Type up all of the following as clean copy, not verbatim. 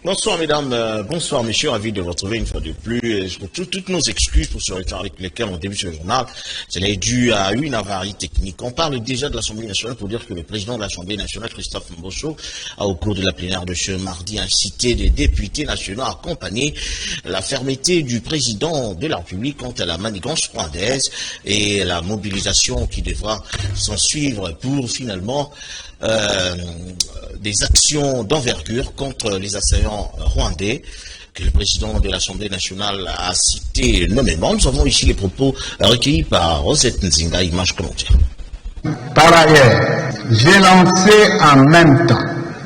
Bonsoir mesdames, bonsoir messieurs, ravi de vous retrouver une fois de plus. Je retrouve toutes nos excuses pour ce retard avec lesquels on débute ce journal. Cela est dû à une avarie technique. On parle déjà de l'Assemblée nationale pour dire que le président de l'Assemblée nationale, Christophe Mbosso, a au cours de la plénière de ce mardi incité les députés nationaux à accompagner la fermeté du président de la République quant à la manigance rwandaise et la mobilisation qui devra s'en suivre pour finalement des actions d'envergure contre les assaillants rwandais que le président de l'Assemblée nationale a cité nommément. Nous avons ici les propos recueillis par Rosette Nzinga, image commentaire. Par ailleurs, j'ai lancé en même temps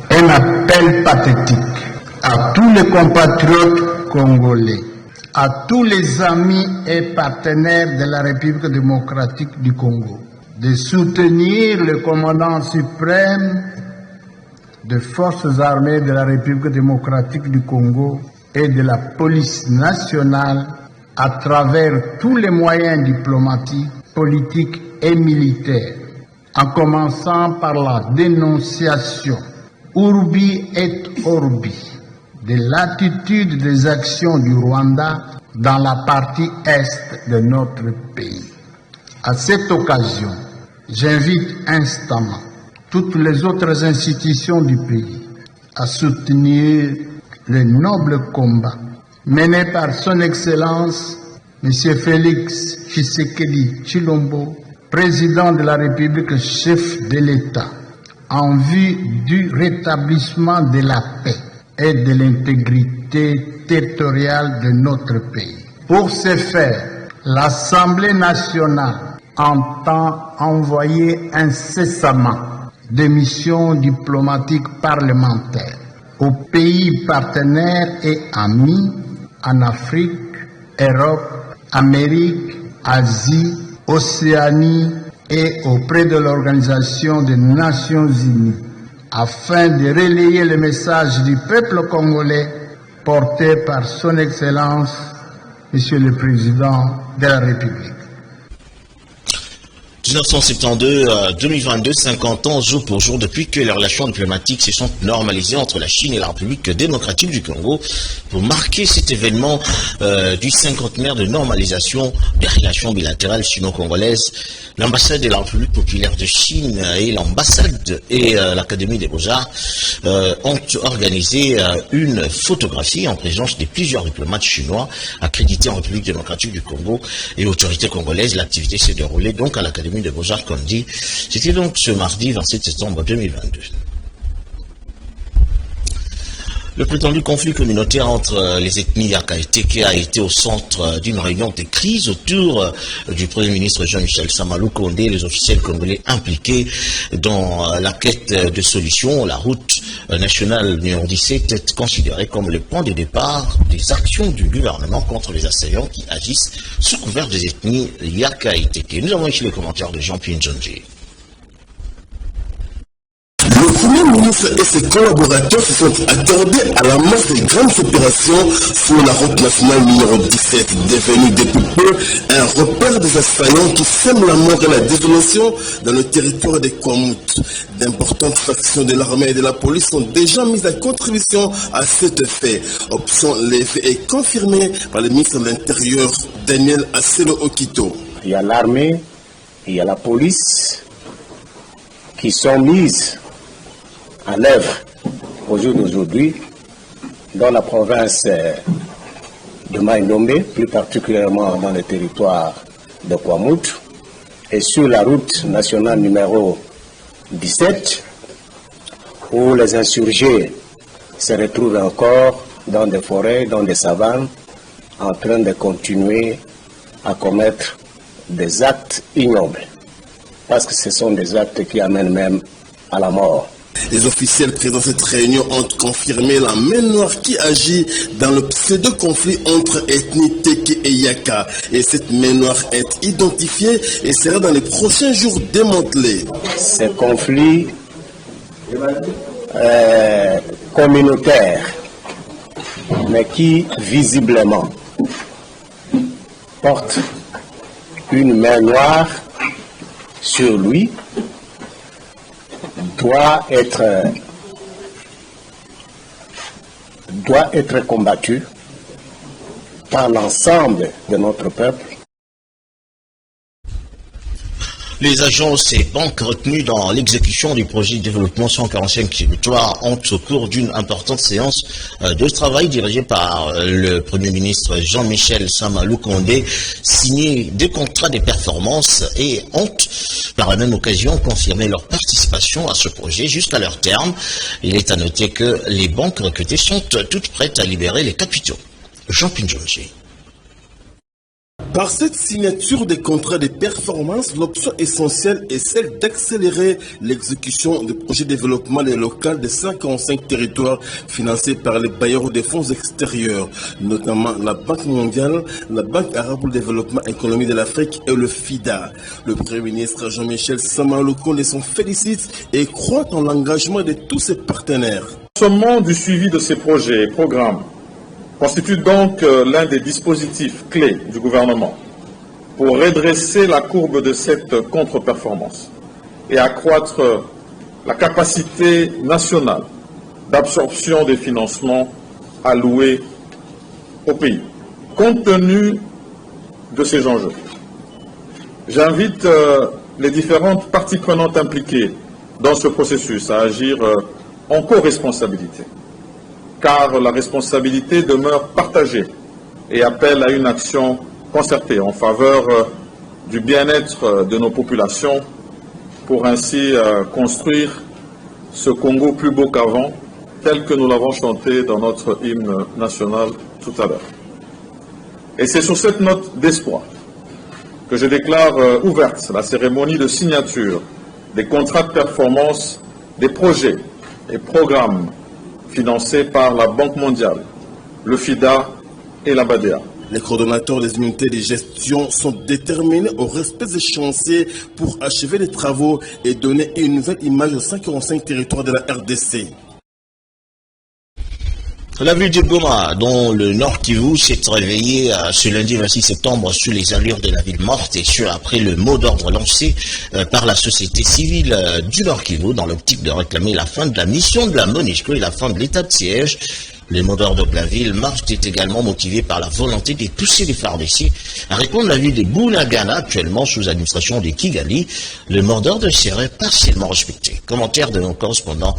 un appel pathétique à tous les compatriotes congolais, à tous les amis et partenaires de la République démocratique du Congo, de soutenir le commandant suprême des forces armées de la République démocratique du Congo et de la police nationale à travers tous les moyens diplomatiques, politiques et militaires, en commençant par la dénonciation urbi et orbi de l'attitude des actions du Rwanda dans la partie est de notre pays. À cette occasion, j'invite instamment toutes les autres institutions du pays à soutenir le noble combat mené par son Excellence M. Félix Tshisekedi Tshilombo, président de la République, chef de l'État, en vue du rétablissement de la paix et de l'intégrité territoriale de notre pays. Pour ce faire, l'Assemblée nationale entend envoyer incessamment des missions diplomatiques parlementaires aux pays partenaires et amis en Afrique, Europe, Amérique, Asie, Océanie et auprès de l'Organisation des Nations Unies afin de relayer le message du peuple congolais porté par son Excellence, Monsieur le Président de la République. 1972-2022, 50 ans jour pour jour depuis que les relations diplomatiques se sont normalisées entre la Chine et la République démocratique du Congo. Pour marquer cet événement du cinquantenaire de normalisation des relations bilatérales sino-congolaises, l'ambassade de la République populaire de Chine et l'ambassade et l'Académie des Beaux-Arts ont organisé une photographie en présence de plusieurs diplomates chinois accrédités en République démocratique du Congo et autorités congolaises. L'activité s'est déroulée donc à l'Académie de Beaux-Arts, comme dit. C'était donc ce mardi 27 septembre 2022. Le prétendu conflit communautaire entre les ethnies Yaka et Teke a été au centre d'une réunion de crise autour du Premier ministre Jean-Michel Sama Lukonde et les officiels congolais impliqués dans la quête de solutions. La route nationale numéro 17 est considérée comme le point de départ des actions du gouvernement contre les assaillants qui agissent sous couvert des ethnies Yaka et Teke. Nous avons ici les commentaires de Jean-Pierre Njonji. Le Premier ministre et ses collaborateurs se sont attardés à la masse des grandes opérations sur la route nationale numéro 17, devenue depuis peu un repère des assaillants qui sèment la mort et la désolation dans le territoire des Kwamout. D'importantes factions de l'armée et de la police sont déjà mises à contribution à cet effet. Option levée et confirmée par le ministre de l'Intérieur, Daniel Asselo Okito. Il y a l'armée, il y a la police qui sont mises à l'œuvre au jour d'aujourd'hui dans la province de Maïnombe, plus particulièrement dans le territoire de Kwamout, et sur la route nationale numéro 17, où les insurgés se retrouvent encore dans des forêts, dans des savanes, en train de continuer à commettre des actes ignobles, parce que ce sont des actes qui amènent même à la mort. Les officiels présents à cette réunion ont confirmé la main noire qui agit dans le pseudo-conflit entre ethnies Teke et Yaka. Et cette main noire est identifiée et sera dans les prochains jours démantelée. Ces conflits communautaires mais qui visiblement porte une main noire sur lui, doit être combattu par l'ensemble de notre peuple. Les agences et banques retenues dans l'exécution du projet de développement 145 territoires ont, au cours d'une importante séance de travail dirigée par le Premier ministre Jean-Michel Sama Lukonde, signé des contrats de performance et ont, par la même occasion, confirmé leur participation à ce projet jusqu'à leur terme. Il est à noter que les banques recrutées sont toutes prêtes à libérer les capitaux. Jean Pinjonji. Par cette signature des contrats de performance, l'option essentielle est celle d'accélérer l'exécution du projet de développement local de 55 territoires financés par les bailleurs des fonds extérieurs, notamment la Banque mondiale, la Banque arabe pour le développement économique de l'Afrique et le FIDA. Le Premier ministre Jean-Michel Sama Lukonde s'en félicite et croit en l'engagement de tous ses partenaires. Le sommet du suivi de ces projets et programmes constitue donc l'un des dispositifs clés du gouvernement pour redresser la courbe de cette contre-performance et accroître la capacité nationale d'absorption des financements alloués au pays. Compte tenu de ces enjeux, j'invite les différentes parties prenantes impliquées dans ce processus à agir en co-responsabilité, car la responsabilité demeure partagée et appelle à une action concertée en faveur du bien-être de nos populations pour ainsi construire ce Congo plus beau qu'avant, tel que nous l'avons chanté dans notre hymne national tout à l'heure. Et c'est sur cette note d'espoir que je déclare ouverte la cérémonie de signature des contrats de performance des projets et programmes financés par la Banque mondiale, le FIDA et la BADEA. Les coordonnateurs des unités de gestion sont déterminés au respect des chantiers pour achever les travaux et donner une nouvelle image aux 55 territoires de la RDC. La ville de Goma, dont le Nord Kivu s'est réveillé ce lundi 26 septembre sur les allures de la ville morte et ce après le mot d'ordre lancé par la société civile du Nord Kivu dans l'optique de réclamer la fin de la mission de la MONUSCO et la fin de l'état de siège. Le mot d'ordre de la ville morte est également motivé par la volonté de pousser les FARDC à répondre à la ville de Bunagana, actuellement sous administration de Kigali. Le mot d'ordre serait partiellement respecté. Commentaire de nos correspondants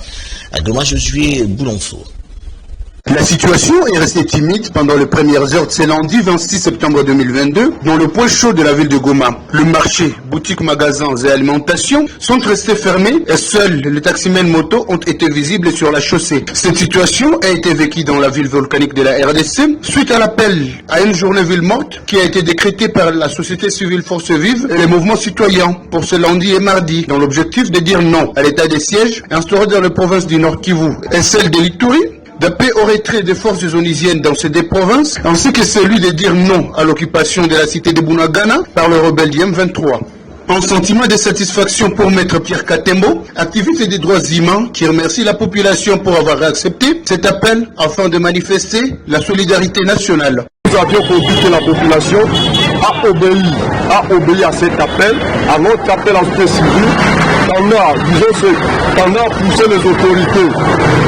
à Goma, Josué Boulonfo. La situation est restée timide pendant les premières heures de ce lundi 26 septembre 2022 dans le point chaud de la ville de Goma. Le marché, boutiques, magasins et alimentation sont restés fermés et seuls les taximens moto ont été visibles sur la chaussée. Cette situation a été vécue dans la ville volcanique de la RDC suite à l'appel à une journée ville morte qui a été décrétée par la société civile Force Vive et les mouvements citoyens pour ce lundi et mardi dans l'objectif de dire non à l'état de siège instauré dans les provinces du Nord Kivu et celle de l'Ituri, d'appeler au retrait des forces onisiennes dans ces deux provinces, ainsi que celui de dire non à l'occupation de la cité de Bunagana par le rebelle du M23. Un sentiment de satisfaction pour Maître Pierre Katembo, activiste des droits humains, qui remercie la population pour avoir accepté cet appel afin de manifester la solidarité nationale. Nous avions compris que la population a obéi à cet appel, à notre appel en société civile, qu'on a poussé les autorités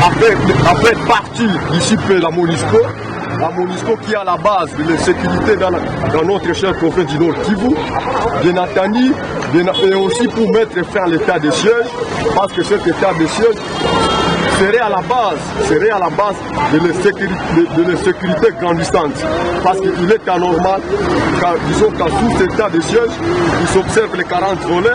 à faire partie d'ici la MONUSCO. La MONUSCO qui est à la base de la sécurité dans notre cher prophète du Nord Kivu, bien entendu, et aussi pour mettre fin à l'état de siège, parce que cet état de siège serait à la base de la sécurité grandissante. Parce qu'il est anormal, disons qu'à sous cet état de siège, il s'observe les 40 volets,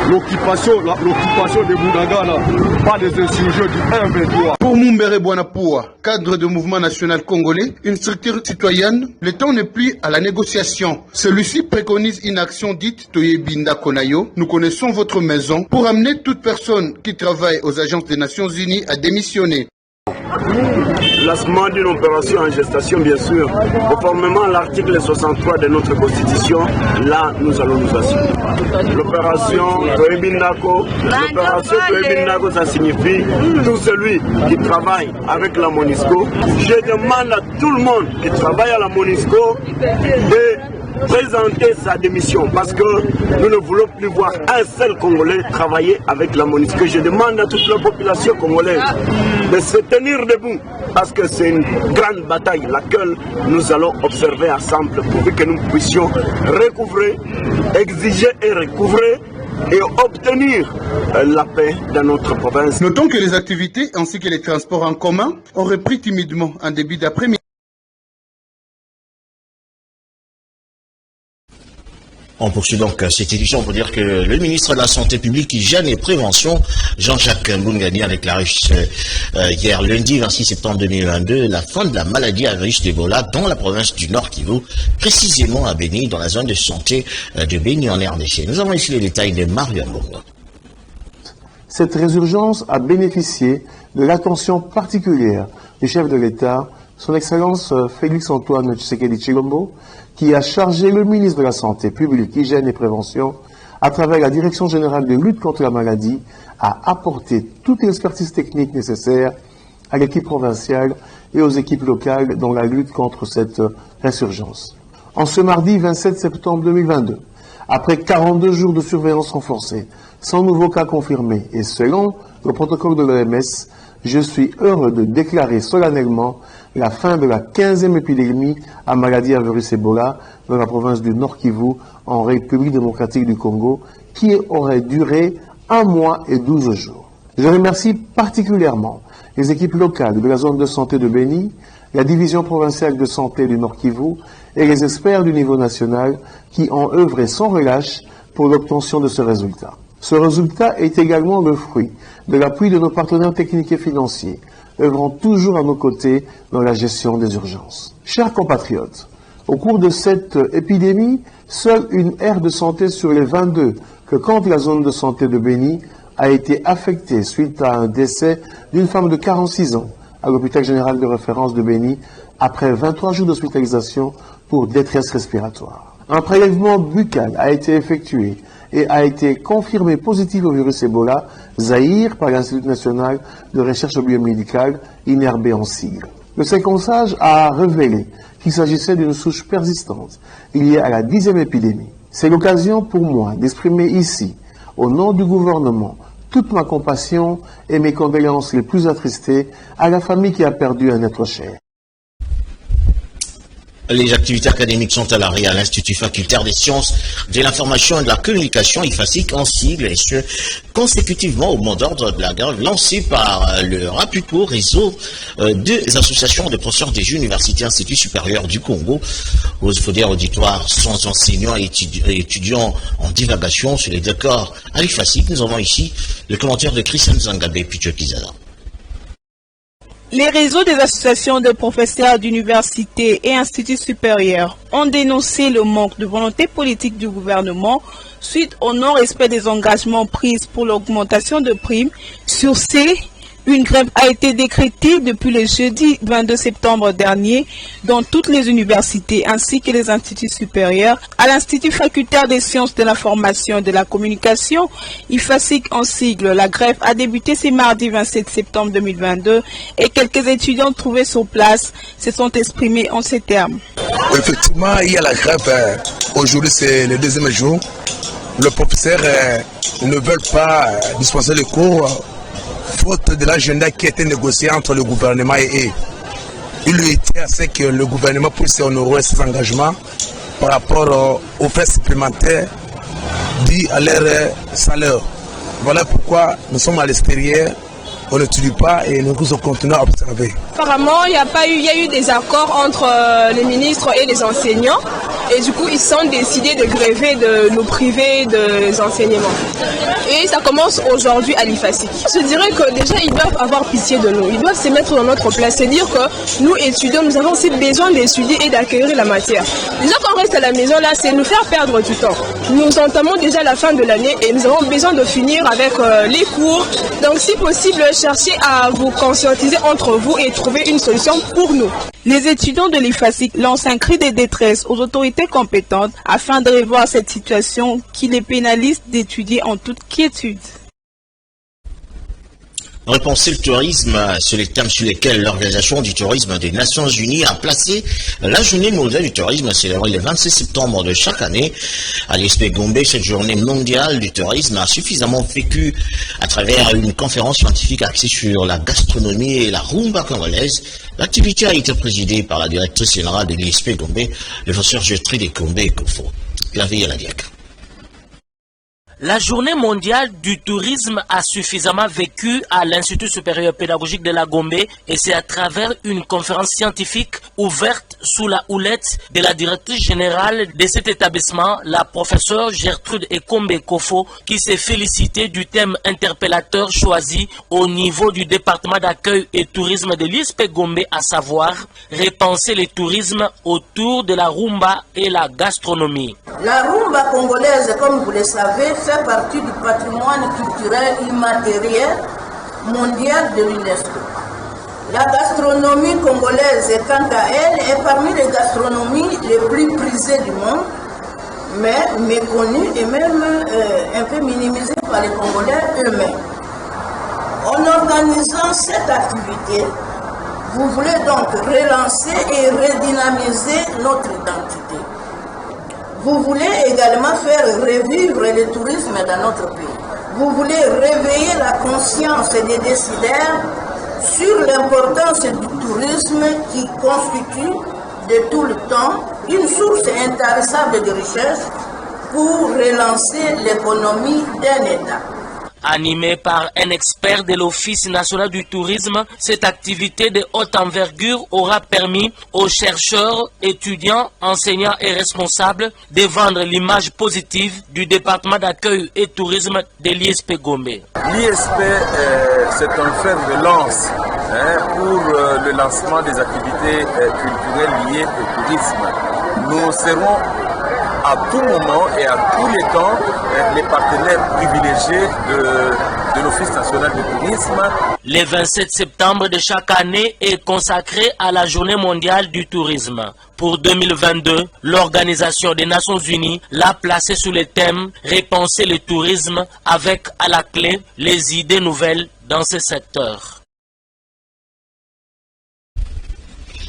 l'occupation de Bunagana par des insurgés du 1-23. Pour Mumbere Bwanapoua, cadre du mouvement national congolais, une structure citoyenne, le temps n'est plus à la négociation. Celui-ci préconise une action dite Toyebinda Konayo. Nous connaissons votre maison pour amener toute personne qui travaille aux agences des Nations Unies à démissionner. lancement d'une opération en gestation, bien sûr, conformément à l'article 63 de notre Constitution, là, nous allons nous assurer. L'opération Toebinako, ça signifie tout celui qui travaille avec la MONUSCO. Je demande à tout le monde qui travaille à la MONUSCO de présenter sa démission parce que nous ne voulons plus voir un seul Congolais travailler avec la MONUSCO. Je demande à toute la population congolaise de se tenir debout parce que c'est une grande bataille laquelle nous allons observer ensemble pour que nous puissions recouvrer, exiger et recouvrer et obtenir la paix dans notre province. Notons que les activités ainsi que les transports en commun ont repris timidement en début d'après-midi. On poursuit donc cette édition pour dire que le ministre de la Santé publique, Hygiène et Prévention, Jean-Jacques Mbungani, a déclaré hier lundi 26 septembre 2022 la fin de la maladie à virus d'Ebola dans la province du Nord Kivu, précisément à Béni, dans la zone de santé de Béni en RDC. Nous avons ici les détails de Mario Mbongo. Cette résurgence a bénéficié de l'attention particulière du chef de l'État, son Excellence Félix-Antoine Tshisekedi Tshilombo, qui a chargé le ministre de la Santé publique, Hygiène et Prévention, à travers la Direction générale de lutte contre la maladie, à apporter toute l'expertise technique nécessaire à l'équipe provinciale et aux équipes locales dans la lutte contre cette résurgence. En ce mardi 27 septembre 2022, après 42 jours de surveillance renforcée, sans nouveaux cas confirmés et selon le protocole de l'OMS, je suis heureux de déclarer solennellement la fin de la 15e épidémie à maladie à virus Ebola dans la province du Nord Kivu en République démocratique du Congo, qui aurait duré 1 mois et 12 jours. Je remercie particulièrement les équipes locales de la zone de santé de Béni, la division provinciale de santé du Nord Kivu et les experts du niveau national qui ont œuvré sans relâche pour l'obtention de ce résultat. Ce résultat est également le fruit de l'appui de nos partenaires techniques et financiers, œuvrant toujours à nos côtés dans la gestion des urgences. Chers compatriotes, au cours de cette épidémie, seule une aire de santé sur les 22 que compte la zone de santé de Béni a été affectée suite à un décès d'une femme de 46 ans à l'hôpital général de référence de Béni après 23 jours d'hospitalisation pour détresse respiratoire. Un prélèvement buccal a été effectué et a été confirmé positif au virus Ebola, Zaïre, par l'Institut national de recherche biomédicale, INRB en sigle. Le séquençage a révélé qu'il s'agissait d'une souche persistante liée à la 10e épidémie. C'est l'occasion pour moi d'exprimer ici, au nom du gouvernement, toute ma compassion et mes condoléances les plus attristées à la famille qui a perdu un être cher. Les activités académiques sont à l'arrêt à l'Institut facultaire des sciences de l'information et de la communication, IFASIC, en sigle, et ce, consécutivement au mot d'ordre de la grève lancé par le RAPUCO, réseau des associations de professeurs des universités et instituts supérieurs du Congo, aux auditoires sans enseignants et étudiants en divagation sur les décors à l'IFASIC. Nous avons ici le commentaire de Christian Zangabe Pichot-Kizala. Les réseaux des associations de professeurs d'universités et instituts supérieurs ont dénoncé le manque de volonté politique du gouvernement suite au non-respect des engagements pris pour l'augmentation de primes. Sur ces, une grève a été décrétée depuis le jeudi 22 septembre dernier dans toutes les universités ainsi que les instituts supérieurs. À l'Institut facultaire des sciences de l'information et de la communication, IFASIC en sigle, la grève a débuté ce mardi 27 septembre 2022 et quelques étudiants trouvés sur place se sont exprimés en ces termes. Effectivement, il y a la grève. Aujourd'hui, c'est le deuxième jour. Les professeurs ne veulent pas dispenser les cours faute de l'agenda qui a été négocié entre le gouvernement et eux. Il lui était à ce que le gouvernement puisse honorer ses engagements par rapport aux frais supplémentaires dits à leur salaire. Voilà pourquoi nous sommes à l'extérieur, on n'étudie pas et nous continuons à observer. Apparemment, il y a eu des accords entre les ministres et les enseignants et du coup ils sont décidés de gréver, de nous priver des enseignements. Et ça commence aujourd'hui à l'IFASIC. Je dirais que déjà ils doivent avoir pitié de nous, ils doivent se mettre dans notre place, c'est-à-dire que nous étudiants, nous avons aussi besoin d'étudier et d'acquérir la matière. Déjà quand on reste à la maison là, c'est nous faire perdre du temps. Nous entamons déjà la fin de l'année et nous avons besoin de finir avec les cours. Donc si possible, chercher à vous conscientiser entre vous et trouver une solution pour nous. Les étudiants de l'IFASIC lancent un cri de détresse aux autorités compétentes afin de revoir cette situation qui les pénalise d'étudier en toute quiétude. Repenser le tourisme, c'est les thèmes sur lesquels l'Organisation du tourisme des Nations Unies a placé la journée mondiale du tourisme célébrée le 26 septembre de chaque année. À l'ISP Gombe, cette journée mondiale du tourisme a suffisamment vécu à travers une conférence scientifique axée sur la gastronomie et la rumba congolaise. L'activité a été présidée par la directrice générale de l'ISP Gombe, le professeur Gertrude Ekombe Kofo. La vie à la DIAC. La journée mondiale du tourisme a suffisamment vécu à l'Institut supérieur pédagogique de la Gombe et c'est à travers une conférence scientifique ouverte sous la houlette de la directrice générale de cet établissement, la professeure Gertrude Ekombe Kofo, qui s'est félicitée du thème interpellateur choisi au niveau du département d'accueil et tourisme de l'ISP Gombe, à savoir repenser le tourisme autour de la rumba et la gastronomie. La rumba congolaise, comme vous le savez, fait partie du patrimoine culturel immatériel mondial de l'UNESCO. La gastronomie congolaise, quant à elle, est parmi les gastronomies les plus prisées du monde, mais méconnue et même un peu minimisée par les Congolais eux-mêmes. En organisant cette activité, vous voulez donc relancer et redynamiser notre identité. Vous voulez également faire revivre le tourisme dans notre pays. Vous voulez réveiller la conscience des décideurs sur l'importance du tourisme qui constitue de tout le temps une source intarissable de richesse pour relancer l'économie d'un État. Animée par un expert de l'Office national du tourisme, cette activité de haute envergure aura permis aux chercheurs, étudiants, enseignants et responsables de vendre l'image positive du département d'accueil et tourisme de l'ISP Gombe. L'ISP, c'est un fer de lance pour le lancement des activités culturelles liées au tourisme. Nous serons à tout moment et à tous les temps les partenaires privilégiés de l'Office national du tourisme. Le 27 septembre de chaque année est consacré à la Journée mondiale du tourisme. Pour 2022, l'Organisation des Nations Unies l'a placé sous le thème « Repenser le tourisme » avec à la clé les idées nouvelles dans ce secteur.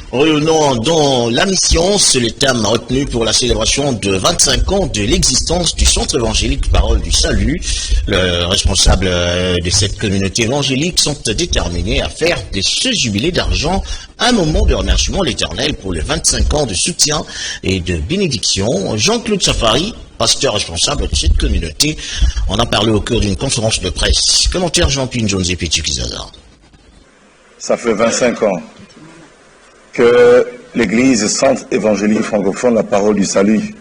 Revenons dans la mission, c'est le thème retenu pour la célébration de 25 ans de l'existence du Centre évangélique Parole du Salut. Les responsables de cette communauté évangélique sont déterminés à faire de ce jubilé d'argent un moment de remerciement à l'Éternel pour les 25 ans de soutien et de bénédiction. Jean-Claude Safari, pasteur responsable de cette communauté, en a parlé au cours d'une conférence de presse. Commentaire Jean-Pierre Jones et Petit Kizaza. Ça fait 25 ans que l'Église Centre évangélique francophone, la Parole du Salut,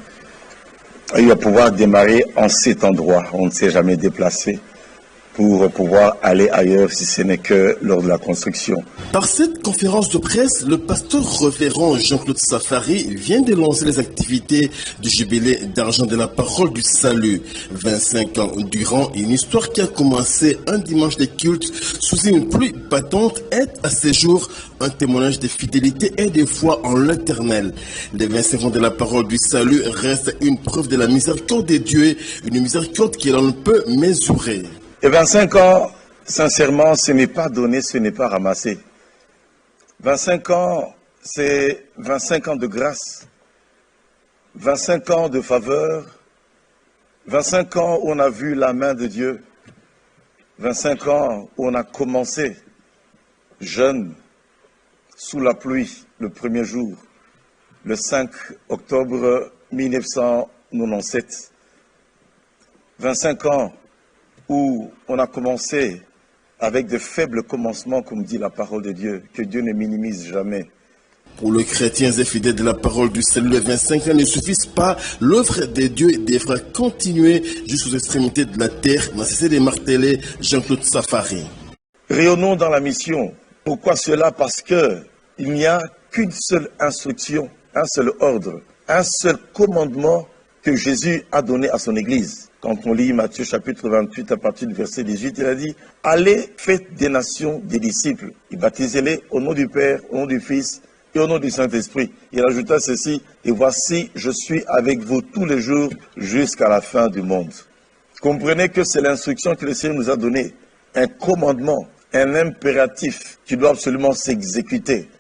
a eu à pouvoir démarrer en cet endroit. On ne s'est jamais déplacé pour pouvoir aller ailleurs si ce n'est que lors de la construction. Par cette conférence de presse, le pasteur révérend Jean-Claude Safari vient de lancer les activités du jubilé d'argent de la Parole du Salut. 25 ans durant, une histoire qui a commencé un dimanche de culte sous une pluie battante est à ce jour un témoignage de fidélité et de foi en l'Éternel. Les 25 ans de la Parole du Salut restent une preuve de la miséricorde de Dieu, une miséricorde que l'on ne peut mesurer. Et 25 ans, sincèrement, ce n'est pas donné, ce n'est pas ramassé. 25 ans, c'est 25 ans de grâce, 25 ans de faveur, 25 ans où on a vu la main de Dieu, 25 ans où on a commencé jeune, sous la pluie, le premier jour, le 5 octobre 1997. 25 ans où on a commencé avec de faibles commencements, comme dit la parole de Dieu, que Dieu ne minimise jamais. Pour les chrétiens et fidèles de la Parole du Salut, les 25 ans ne suffisent pas. L'œuvre de Dieu devra continuer jusqu'aux extrémités de la terre, n'a cessé de marteler Jean-Claude Safari. Rayonnons dans la mission. Pourquoi cela? Parce qu'il n'y a qu'une seule instruction, un seul ordre, un seul commandement que Jésus a donné à son Église. Quand on lit Matthieu chapitre 28 à partir du verset 18, il a dit « Allez, faites des nations des disciples, et baptisez-les au nom du Père, au nom du Fils et au nom du Saint-Esprit. » Il ajouta ceci « Et voici, je suis avec vous tous les jours jusqu'à la fin du monde. » Comprenez que c'est l'instruction que le Seigneur nous a donnée, un commandement, un impératif qui doit absolument s'exécuter.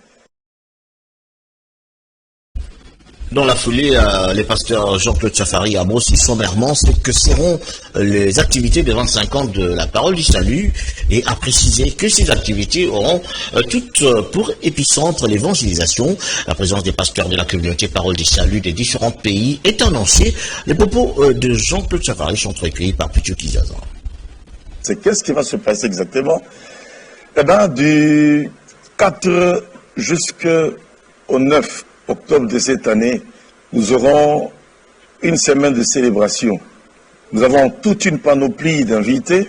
Dans la foulée, les pasteurs Jean-Claude Chafari a aussi sommairement ce que seront les activités des 25 ans de la Parole du Salut et a précisé que ces activités auront toutes pour épicentre l'évangélisation. La présence des pasteurs de la communauté Parole du Salut des différents pays est annoncée. Les propos de Jean-Claude Chafari sont recueillis par Pichu Kizaza. C'est qu'est-ce qui va se passer exactement? Eh bien, du 4 jusqu'au 9 octobre de cette année, nous aurons une semaine de célébration. Nous avons toute une panoplie d'invités.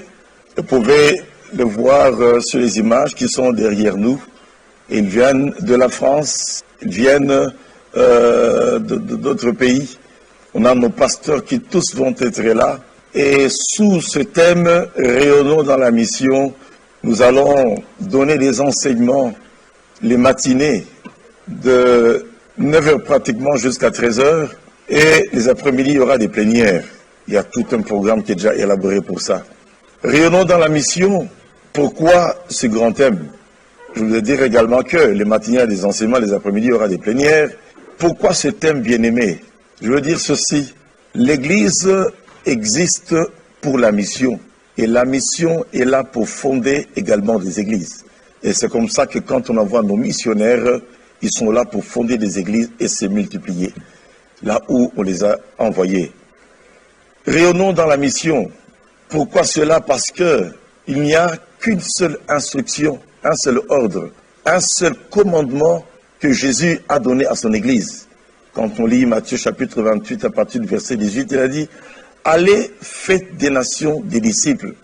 Vous pouvez le voir sur les images qui sont derrière nous. Ils viennent de la France, ils viennent d'autres pays. On a nos pasteurs qui tous vont être là. Et sous ce thème « Rayonnons dans la mission », nous allons donner des enseignements les matinées de 9h pratiquement jusqu'à 13h. Et les après-midi, il y aura des plénières. Il y a tout un programme qui est déjà élaboré pour ça. Rayonnons dans la mission. Pourquoi ce grand thème? Je voudrais dire également que les matinées, des enseignements, les après-midi, il y aura des plénières. Pourquoi ce thème bien-aimé? Je veux dire ceci. L'Église existe pour la mission. Et la mission est là pour fonder également des églises. Et c'est comme ça que quand on envoie nos missionnaires, ils sont là pour fonder des églises et se multiplier, là où on les a envoyés. Rayonnons dans la mission. Pourquoi cela? Parce qu'il n'y a qu'une seule instruction, un seul ordre, un seul commandement que Jésus a donné à son Église. Quand on lit Matthieu chapitre 28 à partir du verset 18, il a dit « Allez, faites des nations des disciples,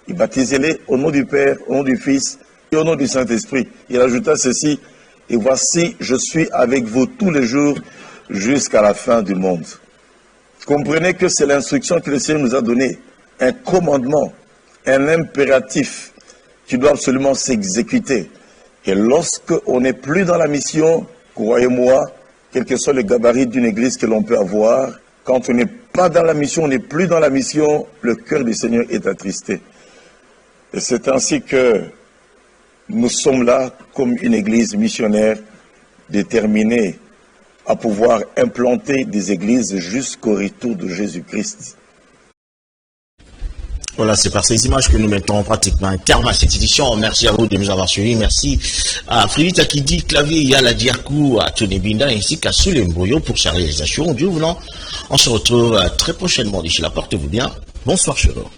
et baptisez-les au nom du Père, au nom du Fils et au nom du Saint-Esprit. » Il ajouta ceci « Et voici, je suis avec vous tous les jours jusqu'à la fin du monde. » Comprenez que c'est l'instruction que le Seigneur nous a donnée, un commandement, un impératif qui doit absolument s'exécuter. Et lorsque on n'est plus dans la mission, croyez-moi, quel que soit le gabarit d'une église que l'on peut avoir, quand on n'est pas dans la mission, on n'est plus dans la mission, le cœur du Seigneur est attristé. Et c'est ainsi que nous sommes là comme une église missionnaire déterminée à pouvoir implanter des églises jusqu'au retour de Jésus-Christ. Voilà, c'est par ces images que nous mettons pratiquement un terme à cette édition. Merci à vous de nous avoir suivis. Merci à Frédéric Akidi, Clavier, Yala Diakou, à Tony Binda ainsi qu'à Soulem Boyo pour sa réalisation. Dieu voulant, on se retrouve très prochainement. D'ici là, portez-vous bien. Bonsoir chez vous.